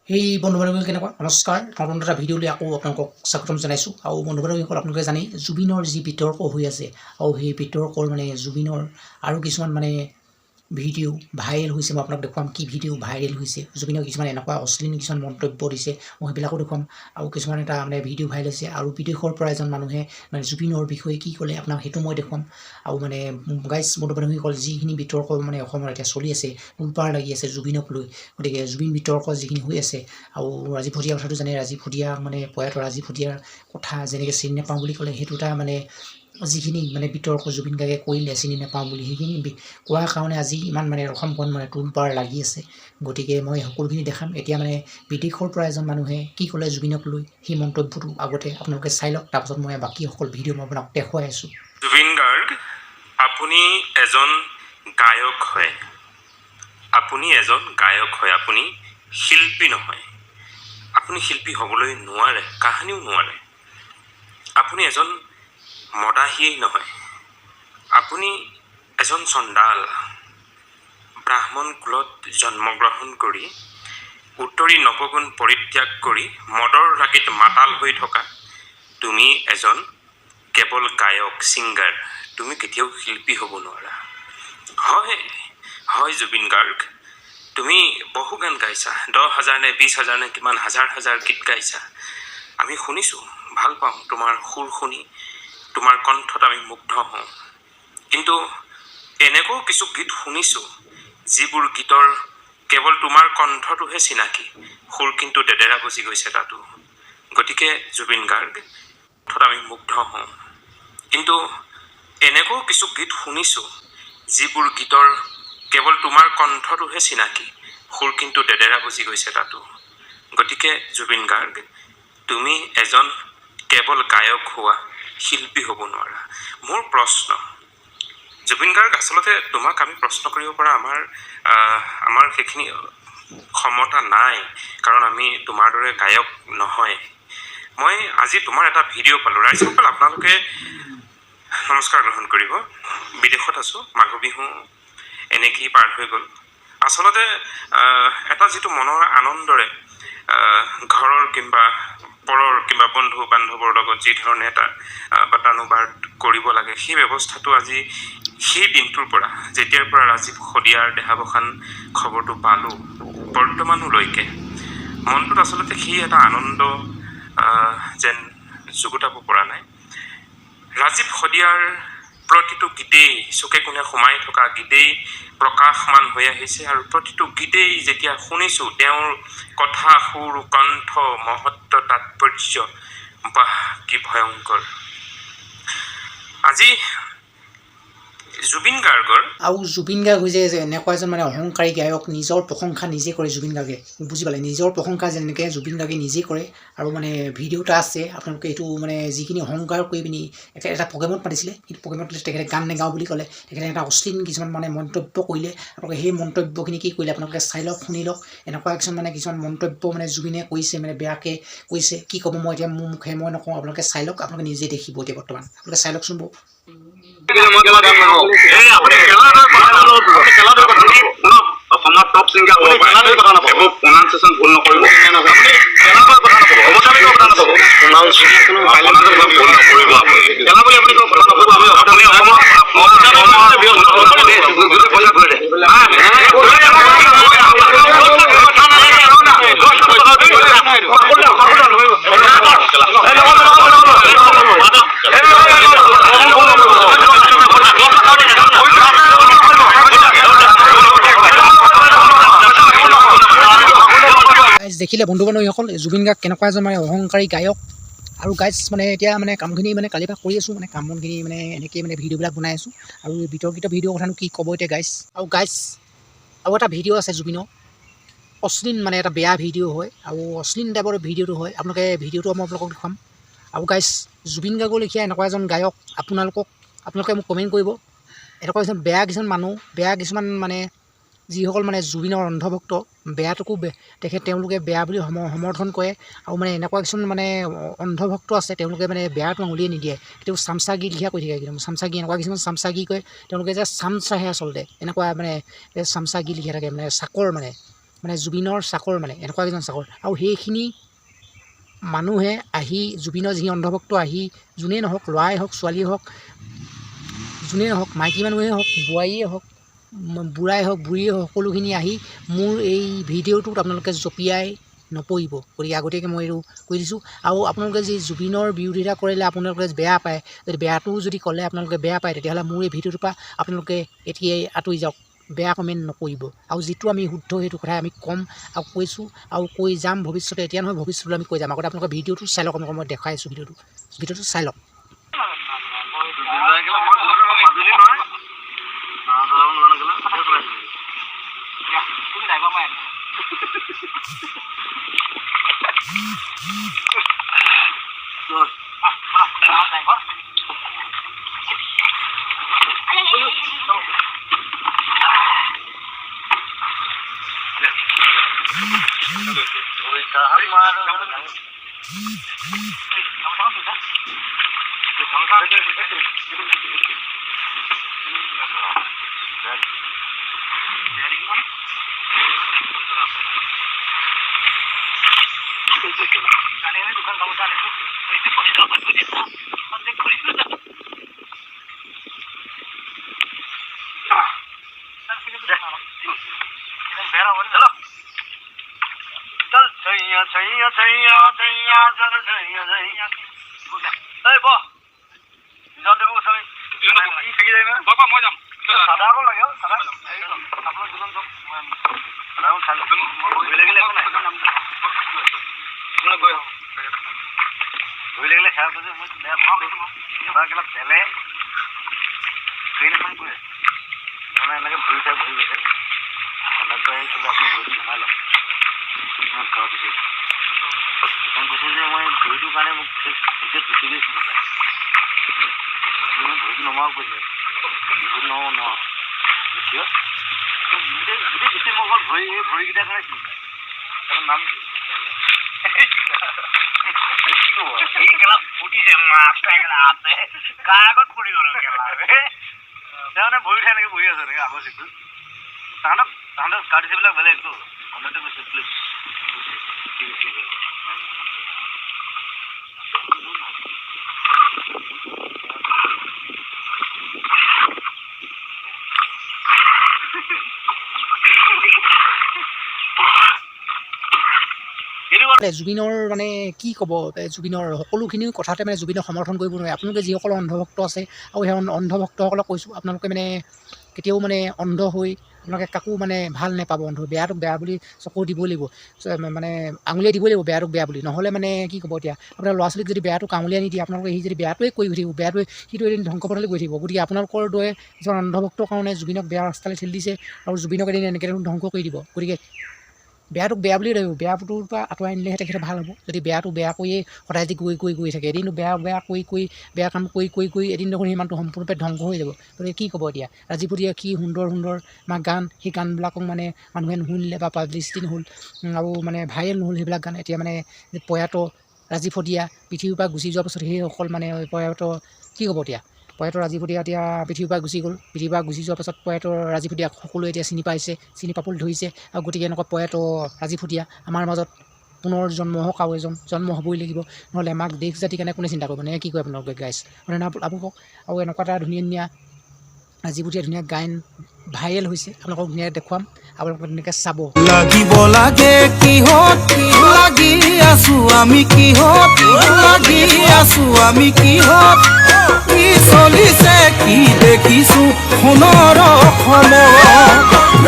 সেই বন্ধু-বান্ধৱী কেনেকুৱা নমস্কাৰ নতুন এটা ভিডিঅ'লৈ আকৌ আপোনালোকক স্বাগতম জনাইছোঁ আৰু বন্ধু-বান্ধৱীসকল আপোনালোকে জানে জুবিনৰ যি বিতৰ্ক হৈ আছে আৰু সেই বিতৰ্কৰ জুবিনৰ আৰু কিছুমান ভিডিঅ' ভাইৰেল হৈছে মই আপোনাক দেখুৱাম কি ভিডিঅ' ভাইৰেল হৈছে জুবিনৰ কিছুমান এনেকুৱা অশ্লীল কিছুমান মন্তব্য দিছে মই সেইবিলাকো দেখুৱাম আৰু কিছুমান এটা ভিডিঅ' ভাইৰেল হৈছে আৰু বিদেশৰ পৰা এজন মানুহে জুবিনৰ বিষয়ে কি ক'লে আপোনাক সেইটো মই দেখুৱাম আৰু গাইজ বন্ধু-বান্ধৱীসকল যিখিনি বিতৰ্ক অসমত এতিয়া চলি আছে উলপাৰ লাগি আছে জুবিনক লৈ গতিকে জুবিন বিতৰ্ক যিখিনি হৈ আছে আৰু ৰাজীৱ ভুটিয়াৰ কথাটো জানে ৰাজীৱ ভুটিয়া প্ৰয়াত ৰাজীৱ ভুটিয়াৰ কথা যেনেকৈ চিনি নাপাওঁ বুলি ক'লে সেইটো এটা যিখিনি বিতৰ্ক জুবিন গাৰ্গে কৰিলে চিনি নাপাওঁ বুলি সেইখিনি কোৱাৰ কাৰণে আজি ইমান অসমখন তোলপাৰ লাগি আছে গতিকে মই সকলোখিনি দেখাম এতিয়া বিদেশৰ পৰা এজন মানুহে কি ক'লে জুবিনক লৈ সেই মন্তব্যটো আগতে আপোনালোকে চাই লওক তাৰপাছত মই বাকী সকল ভিডিঅ' মই আপোনাক দেখুৱাই আছোঁ। জুবিন গাৰ্গ আপুনি এজন গায়ক হয়, আপুনি শিল্পী নহয়, আপুনি শিল্পী হ'বলৈ নোৱাৰে, কাহানিও নোৱাৰে। আপুনি এজন মদাহীয়েই নহয়, আপুনি এজন চণ্ডাল। ব্ৰাহ্মণ কুলত জন্মগ্ৰহণ কৰি উত্তৰী নৱগুণ পৰিত্যাগ কৰি মদৰ ৰাগিত মাতাল হৈ থকা তুমি এজন কেৱল গায়ক ছিংগাৰ, তুমি কেতিয়াও শিল্পী হ'ব নোৱাৰা। হয় জুবিন গাৰ্গ, তুমি বহু গান গাইছা, 10,000 নে 20,000 নে কিমান হাজাৰ হাজাৰ গীত গাইছা। আমি শুনিছোঁ, ভাল পাওঁ তোমাৰ সুৰ শুনি, তোমাৰ কণ্ঠত আমি মুগ্ধ হওঁ। কিন্তু এনেকুৱাও কিছু গীত শুনিছোঁ যিবোৰ গীতৰ কেৱল তোমাৰ কণ্ঠটোহে চিনাকি, সুৰ কিন্তু দেদেৰা বুজি গৈছে তাতো। গতিকে জুবিন গাৰ্গ কণ্ঠত আমি মুগ্ধ হওঁ, কিন্তু এনেকুৱাও কিছু গীত শুনিছোঁ যিবোৰ গীতৰ কেৱল তোমাৰ কণ্ঠটোহে চিনাকি, সুৰ কিন্তু দেদেৰা বুজি গৈছে তাতো। গতিকে জুবিন গাৰ্গ তুমি এজন কেৱল গায়ক হোৱা, শিল্পী হ'ব নোৱাৰা। মোৰ প্ৰশ্ন জুবিন গাৰ্গ, আচলতে তোমাক আমি প্ৰশ্ন কৰিব পৰা আমাৰ সেইখিনি ক্ষমতা নাই, কাৰণ আমি তোমাৰ দৰে গায়ক নহয়। মই আজি তোমাৰ এটা ভিডিঅ' পালোঁ, ৰাইজসকল আপোনালোকে নমস্কাৰ গ্ৰহণ কৰিব। বিদেশত আছোঁ, মাঘ বিহু এনেকেই পাৰ হৈ গ'ল। আচলতে এটা যিটো মনৰ আনন্দৰে ঘৰৰ কিংবা পৰৰ কিংবা বন্ধু বান্ধৱৰ লগত যি ধৰণে এটা বাৰ্তানুবাদ কৰিব লাগে সেই ব্যৱস্থাটো আজি সেই দিনটোৰ পৰা যেতিয়াৰ পৰা ৰাজীৱ ভুটিয়াৰ দেহাৱসান খবৰটো পালোঁ বৰ্তমানলৈকে মনটোত আচলতে সেই এটা আনন্দ যেন যুগুতাব পৰা নাই। ৰাজীৱ ভুটিয়াৰ প্ৰতিটো গীতেই চুকে কোণে সোমাই থকা গীতেই প্ৰকাশমান হৈ আহিছে আৰু প্ৰতিটো গীতেই যেতিয়া শুনিছোঁ তেওঁৰ কথা সুৰ কণ্ঠ মহত্ব তাৎপৰ্য বাহ কি ভয়ংকৰ। আজি জুবিন গাৰ্গৰ জুবিন গাৰ্গ হৈছে যে এনেকুৱা এজন অহংকাৰী গায়ক, নিজৰ প্ৰশংসা নিজে কৰে জুবিন গাৰ্গে, বুজি পালে, নিজৰ প্ৰশংসা যেনেকৈ জুবিন গাৰ্গে নিজে কৰে। আৰু ভিডিঅ' এটা আছে আপোনালোকে এইটো যিখিনি অহংকাৰ কৰি পিনি এটা প্ৰগ্ৰেমত পাতিছিলে, সেইটো প্ৰগ্ৰেমত তেখেতে গান নেগাওঁ বুলি ক'লে, তেখেতে এটা অশ্লীল কিছুমান মন্তব্য কৰিলে। আপোনালোকে সেই মন্তব্যখিনি কি কৰিলে আপোনালোকে চাই লওক, শুনি লওক। এনেকুৱা কিছুমান মন্তব্য জুবিনে কৰিছে, বেয়াকৈ কৈছে, কি ক'ব মই এতিয়া মোৰ মুখে মই নকওঁ, আপোনালোকে চাই লওক, আপোনালোকে নিজে দেখিব এতিয়া বৰ্তমান। আপোনালোকে চাই লওকচোন বাৰু। অসমৰ টপ ছিংগাৰ হ'ব পাৰে, এইবোৰ প্ৰনাউন্সিয়েশ্যন ভুল নকৰিব। দেখিলে বন্ধু-বান্ধৱীসকল জুবিন গাৰ্গ কেনেকুৱা এজন অহংকাৰী গায়ক। আৰু গাইজ এতিয়া কামখিনি কালিৰ পৰা কৰি আছোঁ, কাম বনখিনি এনেকৈ ভিডিঅ'বিলাক বনাই আছোঁ। আৰু বিতৰ্কিত ভিডিঅ'ৰ কথানো কি ক'ব এতিয়া গাইজ। আৰু গাইজ আৰু এটা ভিডিঅ' আছে জুবিনৰ অশ্লীল, এটা বেয়া ভিডিঅ' হয় আৰু অশ্লীল টাইপৰ ভিডিঅ'টো হয়। আপোনালোকে ভিডিঅ'টো মই আপোনালোকক দেখুৱাম। আৰু গাইজ জুবিন গাৰ্গৰ লেখীয়া এনেকুৱা এজন গায়ক আপোনালোকে মোক কমেণ্ট কৰিব, এনেকুৱা কিছুমান বেয়া মানুহ, বেয়া কিছুমান যিসকল জুবিনৰ অন্ধভক্ত, বেয়াটোকো তেওঁলোকে বেয়া বুলি সমৰ্থন কৰে। আৰু এনেকুৱা কিছুমান অন্ধভক্ত আছে, তেওঁলোকে বেয়াটো আঙুলিয়ে নিদিয়ে, কেতিয়াও চামচাগি লিখা কৰি থাকে, একদম চামচাগি, এনেকুৱা কিছুমান চামচাগি কয় তেওঁলোকে যে চামচাহে আচলতে, এনেকুৱা চামচাগি লিখা থাকে, চাকৰ মানে জুবিনৰ চাকৰ মানে এনেকুৱা এজন চাকৰ আৰু সেইখিনি মানুহে আহি জুবিনৰ যি অন্ধভক্ত আহি যোনেই নহওক ল'ৰাই হওক ছোৱালীয়ে হওক যোনেই নহওক মাইকী মানুহেই হওক বোৱাৰীয়ে হওক বুঢ়াই হওক বুঢ়ীয়ে হওক সকলোখিনি আহি মোৰ এই ভিডিঅ'টোত আপোনালোকে জঁপিয়াই নপৰিব গতিকে আগতীয়াকৈ মই এইটো কৈ দিছোঁ আৰু আপোনালোকে যি জুবিনৰ বিৰোধিতা কৰিলে আপোনালোকে বেয়া পায় যদি বেয়াটো যদি ক'লে আপোনালোকে বেয়া পায় তেতিয়াহ'লে মোৰ এই ভিডিঅ'টোৰ পৰা আপোনালোকে এতিয়াই আঁতৰি যাওক বেয়া কমেণ্ট নকৰিব আৰু যিটো আমি শুদ্ধ সেইটো কথাই আমি ক'ম আৰু কৈছোঁ আৰু কৈ যাম ভৱিষ্যতে এতিয়া নহয় ভৱিষ্যতলৈ আমি কৈ যাম আগতে আপোনালোকে ভিডিঅ'টো চাই লওক মই দেখাই আছোঁ ভিডিঅ'টো চাই লওক জুবিনৰ মানে কি ক'ব জুবিনৰ সকলোখিনি কথাতে মানে জুবিনক সমৰ্থন কৰিব নোৱাৰে আপোনালোকে যিসকল অন্ধভক্ত আছে আৰু সেই অন্ধভক্তসকলক কৈছোঁ আপোনালোকে মানে কেতিয়াও মানে অন্ধ হৈ আপোনালোকে কাকো মানে ভাল নাপাব অন্ধ বেয়াটোক বেয়া বুলি চকু দিবই লাগিব মানে আঙুলিয়াই দিবই লাগিব বেয়াটোক বেয়া বুলি নহ'লে মানে কি ক'ব এতিয়া আপোনাৰ ল'ৰা ছোৱালীক যদি বেয়াটো আঙুলিয়াই নিদিয়ে আপোনালোকে সি যদি বেয়াটোৱে কৰি থাকিব বেয়াটোৱে সিটো এদিন ধ্বংস পথলৈ গৈ থাকিব গতিকে আপোনালোকৰ দৰে এজন অন্ধভক্তৰ কাৰণে জুবিনক বেয়া ৰাস্তালৈ ঠেলি দিছে আৰু জুবিনক এদিন এনেকৈ ধ্বংস কৰি দিব গতিকে বেয়াটোক বেয়া বুলি ভাবিব বেয়াটোৰ পৰা আঁতৰাই নিলেহে তেখেতে ভাল হ'ব যদি বেয়াটো বেয়া কৰিয়ে সদায় যদি গৈ থাকে এদিনো বেয়া কৰি বেয়া কাম কৰি এদিন দেখোন সেই মানুহটো সম্পূৰ্ণৰূপে ধ্বংস হৈ যাব গতিকে কি ক'ব এতিয়া ৰাজীৱতীয়া কি সুন্দৰ গান সেই গানবিলাকক মানে মানুহে নুশুনিলে বা পাব্লিচিটি নহ'ল আৰু মানে ভাইৰেল নহ'ল সেইবিলাক গান এতিয়া মানে প্ৰয়াত ৰাজীৱতীয়া পৃথিৱীৰ পৰা গুচি যোৱাৰ পাছত সেইসকল মানে প্ৰয়াত কি ক'ব এতিয়া প্ৰয়াত ৰাজীৱতীয়া এতিয়া পৃথিৱীৰ পৰা গুচি গ'ল পৃথিৱীৰ পৰা গুচি যোৱাৰ পাছত প্ৰয়াত ৰাজীৱতীয়াক সকলোৱে এতিয়া চিনি পাবলৈ ধৰিছে আৰু গতিকে এনেকুৱা প্ৰয়াত ৰাজীৱতীয়া আমাৰ মাজত পুনৰ জন্ম হওক আৰু এজন জন্ম হ'বই লাগিব নহ'লে আমাক দেশ জাতিৰ কাৰণে কোনে চিন্তা কৰিব নে কি কয় আপোনালোকে গাইছ মানে আপোনালোকক আৰু এনেকুৱা এটা ধুনীয়া ৰাজীৱতীয়া ধুনীয়া গায়ন ভাইৰেল হৈছে আপোনালোকক ধুনীয়াকৈ দেখুৱাম আপোনালোকে ধুনীয়াকৈ চাব লাগিব লাগে কিহত লাগি আছো আমি কিহত লাগি আছো আমি কিহত কি চলিছে কি দেখিছো সোণৰ অসমত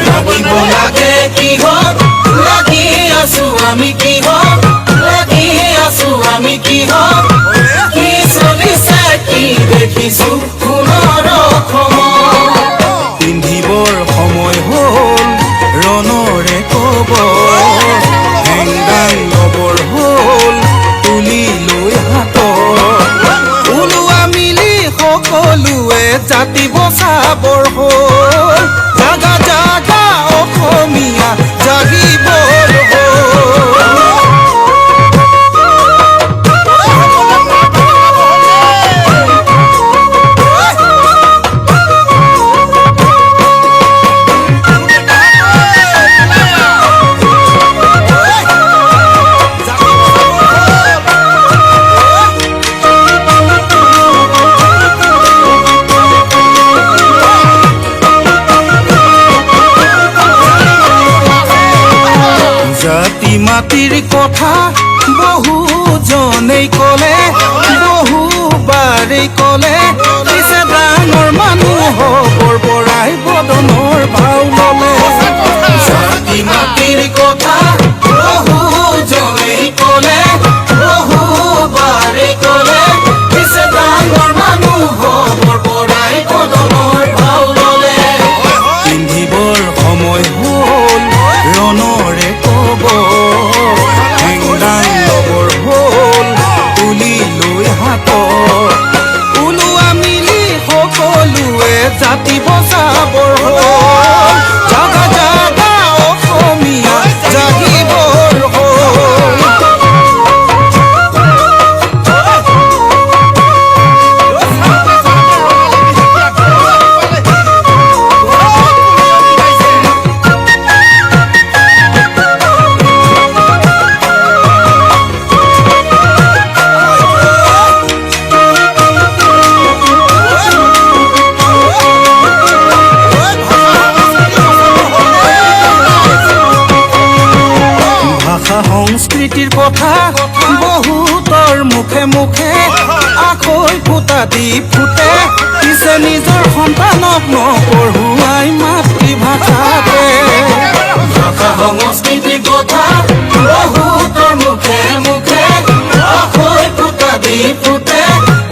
লাগিব লাগে কিহত লাগি আছো আমি কিহত লাগি আছো আমি কিহত কি চলিছে কি দেখিছো সোণৰ অসমত পিন্ধিবৰ সময় হ'ল ৰণৰে ক'ব হেংদাং লবৰ হ'ল তুলি লৈ হাতত ওলোৱা মিলি সকলোৱে জাতি বচাবৰ হ'ল জাগা জাগা অসমীয়া জাগিবৰ হ'ল জাতি মাটিৰ কথা বহুজনেই ক'লে বহুবাৰেই ক'লে পিছে ডাঙৰ মানুহ হ'বৰ পৰাই বদনৰ ভাও ল'লে জাতি মাটিৰ কথা বহুজনেই ক'লে বহুবাৰেই ক'লে পিছে ডাঙৰ মানুহ হ'বৰ পৰাই বদনৰ ভাও ল'লে পিন্ধিবৰ সময় হ'ল ৰণৰে ক'ব হেংদাং লগৰ হ'ল তুলি লৈ হাতত ওলোৱা মিলি সকলোৱে জাতি বচাবৰ হ'ল জাগা জাগা অসমীয়া জাগিবৰ হ'ল সংস্কৃতিৰ কথা বহুতৰ মুখে মুখে আখৈ ফুটা দি ফুটে পিছে নিজৰ সন্তানক নপঢ়ুৱাই মাতৃভাষাতে ভাষা সংস্কৃতিৰ কথা বহুতৰ মুখে মুখে আখৈ ফুটা দি ফুটে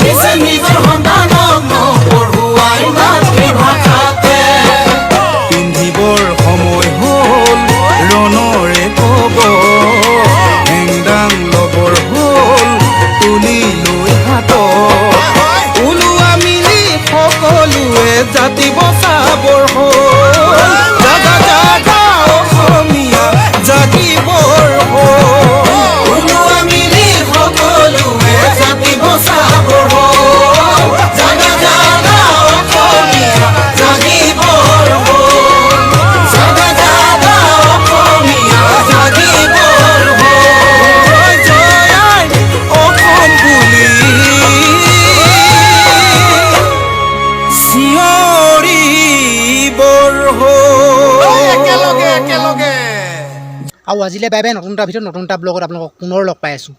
পিছে নিজৰ সন্তানক নপঢ়ুৱাই মাতৃভাষাতে পিন্ধিবৰ সময় হ'ল ৰণৰে ক'ব হেংদাং লগৰ হ'ল তুলি লৈ হাতত ওলোৱা মিলি সকলোৱে জাতি বচাবৰ হ'ল জাগা জাগা অসমীয়া জাগিবৰ হ'ল ওলোৱা মিলি সকলোৱে জাতি বচাবৰ হ'ল জাগা জাগা অসমীয়া জাগিবৰ হ'ল জাগা জাগা অসমীয়া জাগিবৰ হ'ল জয় আই অসম বুলি চিঞৰিবৰ হ'ল আৰু আজিলৈ বাই বাই নতুন এটা ভিডিঅ'ত নতুন এটা ব্লগত আপোনালোকক পুনৰ লগ পাই আছোঁ।